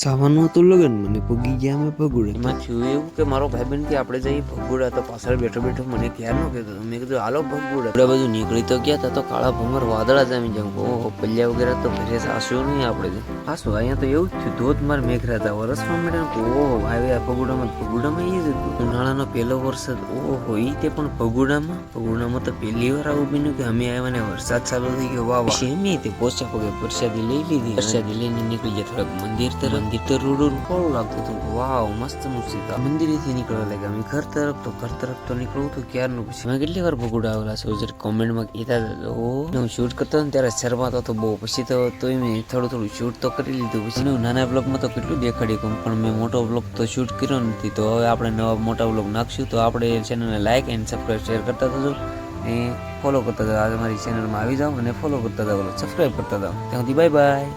સાવાનું હતું લગન મને પગી ગયા અમે ભગુડે. એમાં થયું એવું કે મારો ભાઈબંધ કે આપણે જઈએ ભગુડા, તો પાછળ બેઠો બેઠો મને ક્યાર નો કહેતો. મેં કીધું હાલો ભગુડા. આપણે બધું નીકળી તો ગયા તા, તો કાળા ભમર વાદળા જામી જાઉં. ઓહો, પલ્યા વગેરે તો ઘરે સાસ્યો નહીં આપણે. પાછું અહીંયા તો એવું જ થયું, ધોધમાર મેઘરાતા વરસમાં મળે. ઓહો ભાઈ, આ ભગુડામાં એ જ હતું. ઉનાળાનો પહેલો વરસાદ. ઓહો, એ તે પણ ભગુડામાં તો પહેલી વાર આવું બન્યું કે અમે આવ્યા ને વરસાદ ચાલુ થઈ ગયો. વાહ વાહ. એમ તે પોચા પગે પ્રસાદી લઈ લીધી. પ્રસાદી લઈને નીકળી ગયા થોડાક મંદિર તરફ. રોડ કોળું લાગતું હતું. વાવ, મસ્ત મુસીબત. મંદિરેથી નીકળવા લાગ્યા અમે ઘર તરફ તો નીકળવું હતું ક્યારનું. પછી મેં કેટલી વાર ભગુડા આવેલા છે કોમેન્ટમાં કહેતા હતા. હું શૂટ કરતો ને ત્યારે શર્માતો હતો બહુ. પછી તો મેં થોડું શૂટ તો કરી લીધું. પછી હું નાના બ્લોગમાં તો કેટલું દેખાડ્યું, પણ મેં મોટો બ્લોગ તો શૂટ કર્યો નથી. તો હવે આપણે નવા મોટા બ્લોગ નાખશું. તો આપણે ચેનલને લાઈક એન્ડ સબસ્ક્રાઈબ શેર કરતા થજો અને ફોલો કરતા જાઓ. આજે મારી ચેનલમાં આવી જાઓ અને ફોલો કરતા જાઓ, સબસ્ક્રાઈબ કરતા જાઓ. ત્યાં સુધી બાય બાય.